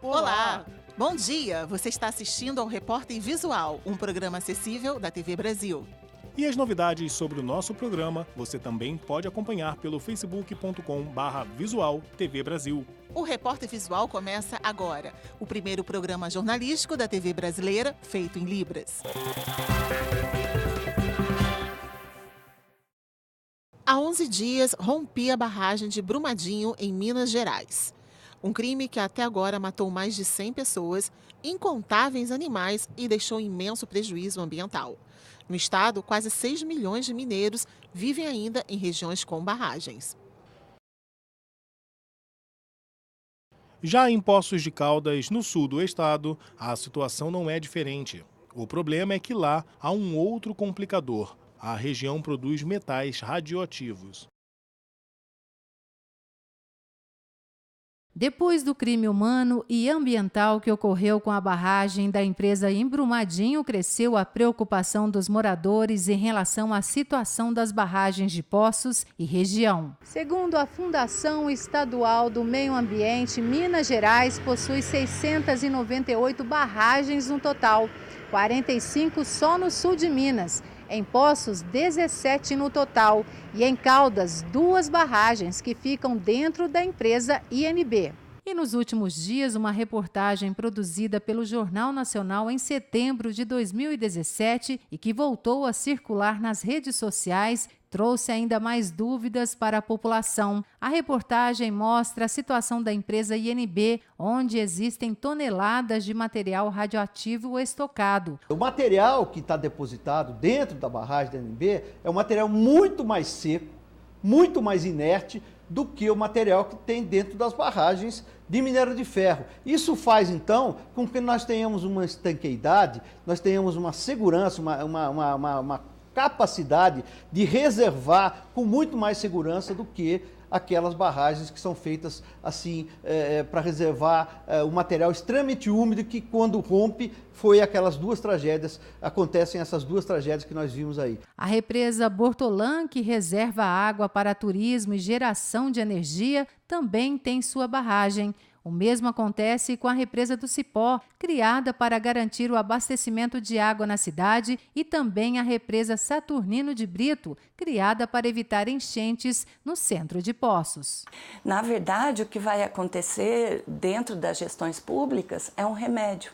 Olá! Bom dia! Você está assistindo ao Repórter Visual, um programa acessível da TV Brasil. E as novidades sobre o nosso programa você também pode acompanhar pelo facebook.com/visual TV Brasil. O Repórter Visual começa agora, o primeiro programa jornalístico da TV brasileira feito em Libras. Há 11 dias, rompi a barragem de Brumadinho, em Minas Gerais. Um crime que até agora matou mais de 100 pessoas, incontáveis animais e deixou imenso prejuízo ambiental. No estado, quase 6 milhões de mineiros vivem ainda em regiões com barragens. Já em Poços de Caldas, no sul do estado, a situação não é diferente. O problema é que lá há um outro complicador. A região produz metais radioativos. Depois do crime humano e ambiental que ocorreu com a barragem da empresa em Brumadinho, cresceu a preocupação dos moradores em relação à situação das barragens de Poços e região. Segundo a Fundação Estadual do Meio Ambiente, Minas Gerais possui 698 barragens no total, 45 só no sul de Minas. Em Poços, 17 no total, e em Caldas, 2 barragens que ficam dentro da empresa INB. E nos últimos dias, uma reportagem produzida pelo Jornal Nacional em setembro de 2017 e que voltou a circular nas redes sociais, trouxe ainda mais dúvidas para a população. A reportagem mostra a situação da empresa INB, onde existem toneladas de material radioativo estocado. O material que está depositado dentro da barragem da INB é um material muito mais seco, muito mais inerte do que o material que tem dentro das barragens de minério de ferro. Isso faz, então, com que nós tenhamos uma estanqueidade, nós tenhamos uma segurança, uma capacidade de reservar com muito mais segurança do que aquelas barragens que são feitas assim para reservar o material extremamente úmido que quando rompe foi aquelas duas tragédias, acontecem essas duas tragédias que nós vimos aí. A represa Bortolã, que reserva água para turismo e geração de energia, também tem sua barragem. O mesmo acontece com a represa do Cipó, criada para garantir o abastecimento de água na cidade, e também a represa Saturnino de Brito, criada para evitar enchentes no centro de Poços. Na verdade, o que vai acontecer dentro das gestões públicas é um remédio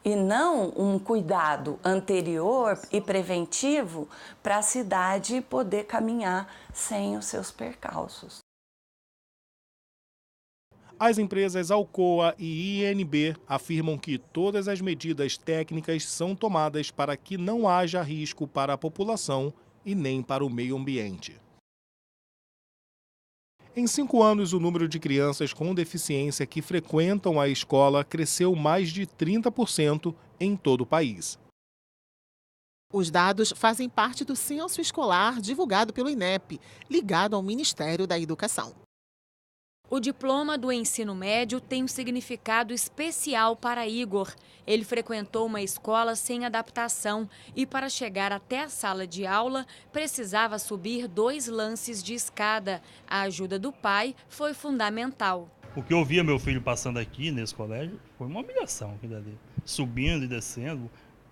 e não um cuidado anterior e preventivo para a cidade poder caminhar sem os seus percalços. As empresas Alcoa e INB afirmam que todas as medidas técnicas são tomadas para que não haja risco para a população e nem para o meio ambiente. Em 5 anos, o número de crianças com deficiência que frequentam a escola cresceu mais de 30% em todo o país. Os dados fazem parte do censo escolar divulgado pelo INEP, ligado ao Ministério da Educação. O diploma do ensino médio tem um significado especial para Igor. Ele frequentou uma escola sem adaptação e, para chegar até a sala de aula, precisava subir 2 lances de escada. A ajuda do pai foi fundamental. O que eu via meu filho passando aqui nesse colégio foi uma humilhação aquilo ali. Subindo e descendo,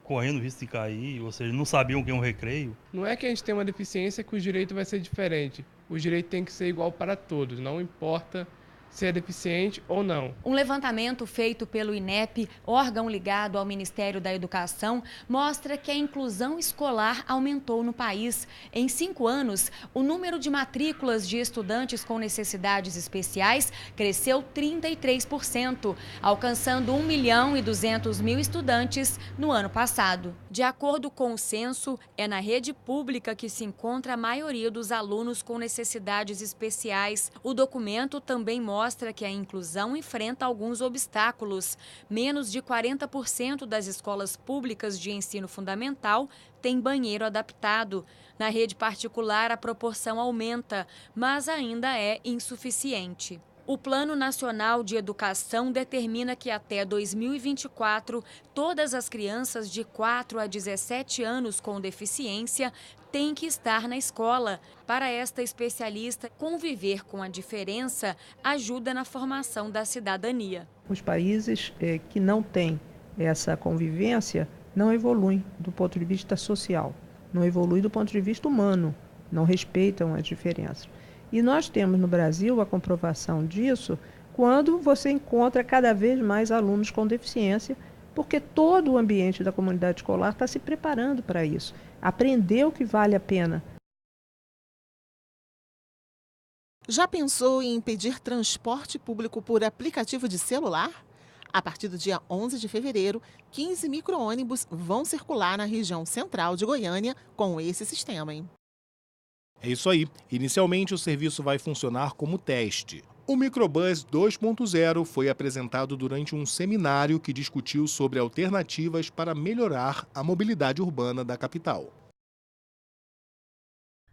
correndo risco de cair, ou seja, não sabiam o que é um recreio. Não é que a gente tem uma deficiência que o direito vai ser diferente. O direito tem que ser igual para todos, não importa se é deficiente ou não. Um levantamento feito pelo INEP, órgão ligado ao Ministério da Educação, mostra que a inclusão escolar aumentou no país. Em 5 anos, o número de matrículas de estudantes com necessidades especiais cresceu 33%, alcançando 1.200.000 estudantes no ano passado. De acordo com o censo, é na rede pública que se encontra a maioria dos alunos com necessidades especiais. O documento também mostra que a inclusão enfrenta alguns obstáculos. Menos de 40% das escolas públicas de ensino fundamental têm banheiro adaptado. Na rede particular, a proporção aumenta, mas ainda é insuficiente. O Plano Nacional de Educação determina que até 2024, todas as crianças de 4 a 17 anos com deficiência têm que estar na escola. Para esta especialista, conviver com a diferença ajuda na formação da cidadania. Os países que não têm essa convivência não evoluem do ponto de vista social, não evoluem do ponto de vista humano, não respeitam as diferenças. E nós temos no Brasil a comprovação disso quando você encontra cada vez mais alunos com deficiência, porque todo o ambiente da comunidade escolar está se preparando para isso. Aprendeu que vale a pena. Já pensou em pedir transporte público por aplicativo de celular? A partir do dia 11 de fevereiro, 15 micro-ônibus vão circular na região central de Goiânia com esse sistema, hein? É isso aí. Inicialmente, o serviço vai funcionar como teste. O Microbus 2.0 foi apresentado durante um seminário que discutiu sobre alternativas para melhorar a mobilidade urbana da capital.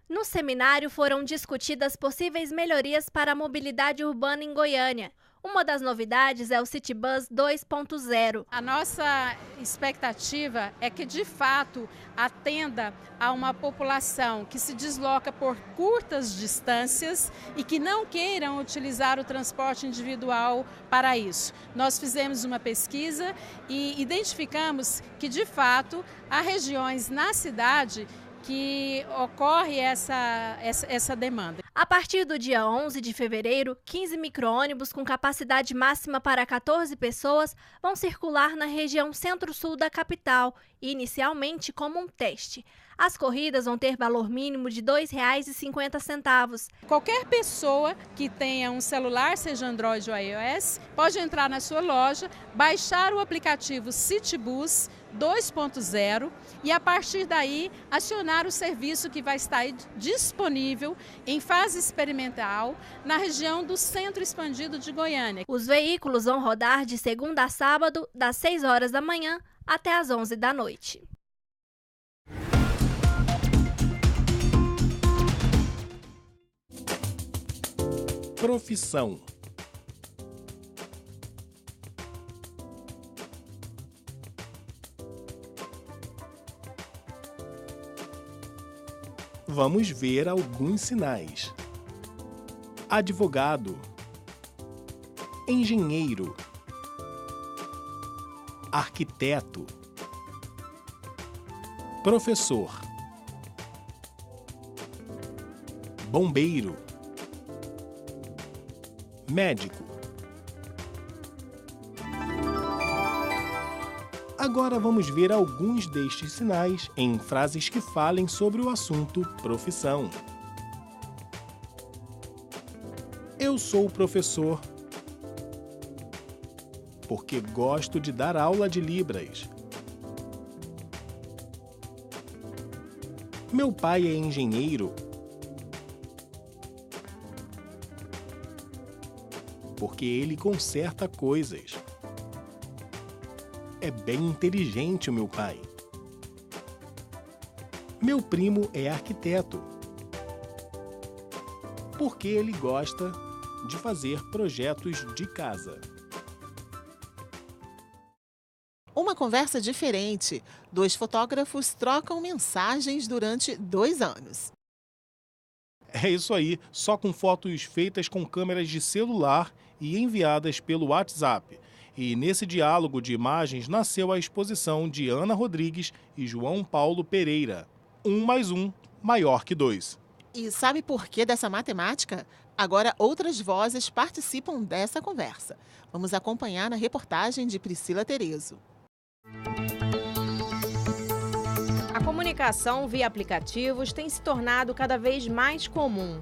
No seminário foram discutidas possíveis melhorias para a mobilidade urbana em Goiânia. Uma das novidades é o Citybus 2.0. A nossa expectativa é que, de fato, atenda a uma população que se desloca por curtas distâncias e que não queiram utilizar o transporte individual para isso. Nós fizemos uma pesquisa e identificamos que, de fato, há regiões na cidade que ocorre essa demanda. A partir do dia 11 de fevereiro, 15 micro-ônibus com capacidade máxima para 14 pessoas vão circular na região centro-sul da capital, inicialmente como um teste. As corridas vão ter valor mínimo de R$ 2,50. Qualquer pessoa que tenha um celular, seja Android ou iOS, pode entrar na sua loja, baixar o aplicativo Citybus 2.0 e, a partir daí, acionar o serviço que vai estar disponível em fase experimental na região do Centro Expandido de Goiânia. Os veículos vão rodar de segunda a sábado, das 6 horas da manhã até às 11 da noite. Profissão. Vamos ver alguns sinais. Advogado, engenheiro, arquiteto, professor, bombeiro, médico. Agora vamos ver alguns destes sinais em frases que falem sobre o assunto profissão. Eu sou professor porque gosto de dar aula de Libras. Meu pai é engenheiro porque ele conserta coisas. É bem inteligente o meu pai. Meu primo é arquiteto porque ele gosta de fazer projetos de casa. Uma conversa diferente. 2 fotógrafos trocam mensagens durante 2 anos. É isso aí, só com fotos feitas com câmeras de celular e enviadas pelo WhatsApp. E nesse diálogo de imagens nasceu a exposição de Ana Rodrigues e João Paulo Pereira. 1 mais 1 maior que 2. E sabe por que dessa matemática? Agora outras vozes participam dessa conversa. Vamos acompanhar na reportagem de Priscila Terezo. A comunicação via aplicativos tem se tornado cada vez mais comum.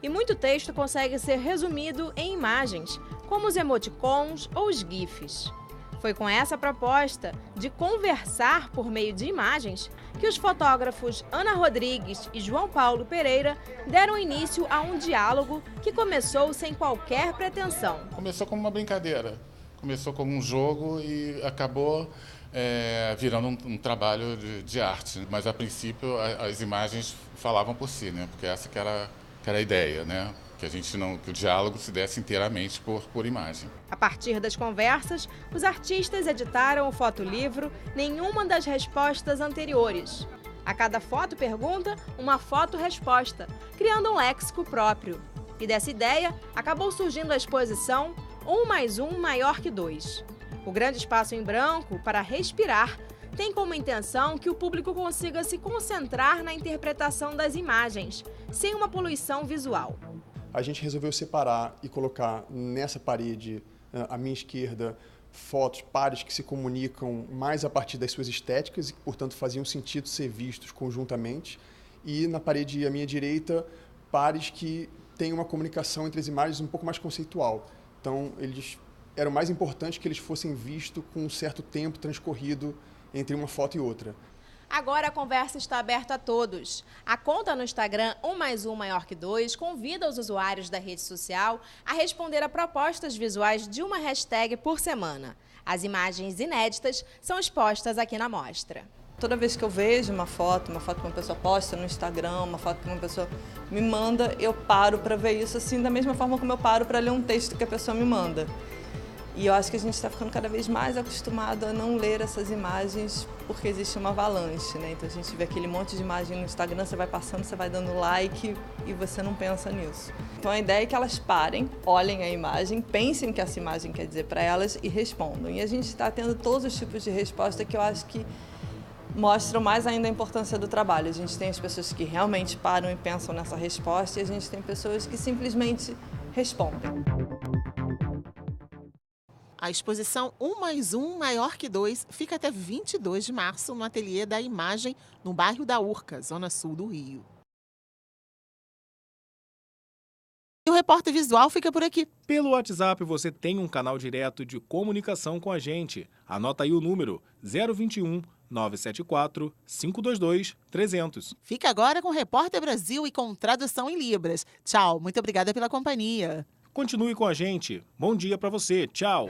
E muito texto consegue ser resumido em imagens, como os emoticons ou os GIFs. Foi com essa proposta de conversar por meio de imagens que os fotógrafos Ana Rodrigues e João Paulo Pereira deram início a um diálogo que começou sem qualquer pretensão. Começou como uma brincadeira, começou como um jogo e acabou virando um trabalho de arte. Mas a princípio as imagens falavam por si, né? Porque essa que era a ideia, né? que o diálogo se desse inteiramente por imagem. A partir das conversas, os artistas editaram o fotolivro Nenhuma das Respostas Anteriores. A cada foto-pergunta, uma foto-resposta, criando um léxico próprio. E dessa ideia, acabou surgindo a exposição 1 mais 1 maior que 2. O grande espaço em branco, para respirar, tem como intenção que o público consiga se concentrar na interpretação das imagens, sem uma poluição visual. A gente resolveu separar e colocar nessa parede, à minha esquerda, fotos, pares que se comunicam mais a partir das suas estéticas e, portanto, faziam sentido ser vistos conjuntamente. E na parede à minha direita, pares que têm uma comunicação entre as imagens um pouco mais conceitual. Então, era mais importante que eles fossem vistos com um certo tempo transcorrido entre uma foto e outra. Agora a conversa está aberta a todos. A conta no Instagram 1 mais 1 maior que 2 convida os usuários da rede social a responder a propostas visuais de uma hashtag por semana. As imagens inéditas são expostas aqui na mostra. Toda vez que eu vejo uma foto que uma pessoa posta no Instagram, uma foto que uma pessoa me manda, eu paro para ver isso assim da mesma forma como eu paro para ler um texto que a pessoa me manda. E eu acho que a gente está ficando cada vez mais acostumado a não ler essas imagens porque existe uma avalanche, né? Então a gente vê aquele monte de imagem no Instagram, você vai passando, você vai dando like e você não pensa nisso. Então a ideia é que elas parem, olhem a imagem, pensem o que essa imagem quer dizer para elas e respondam. E a gente está tendo todos os tipos de resposta que eu acho que mostram mais ainda a importância do trabalho. A gente tem as pessoas que realmente param e pensam nessa resposta e a gente tem pessoas que simplesmente respondem. A exposição 1 mais 1 maior que 2 fica até 22 de março no Ateliê da Imagem, no bairro da Urca, zona sul do Rio. E o Repórter Visual fica por aqui. Pelo WhatsApp você tem um canal direto de comunicação com a gente. Anota aí o número 021 974 522 300. Fica agora com o Repórter Brasil e com tradução em Libras. Tchau, muito obrigada pela companhia. Continue com a gente. Bom dia para você. Tchau.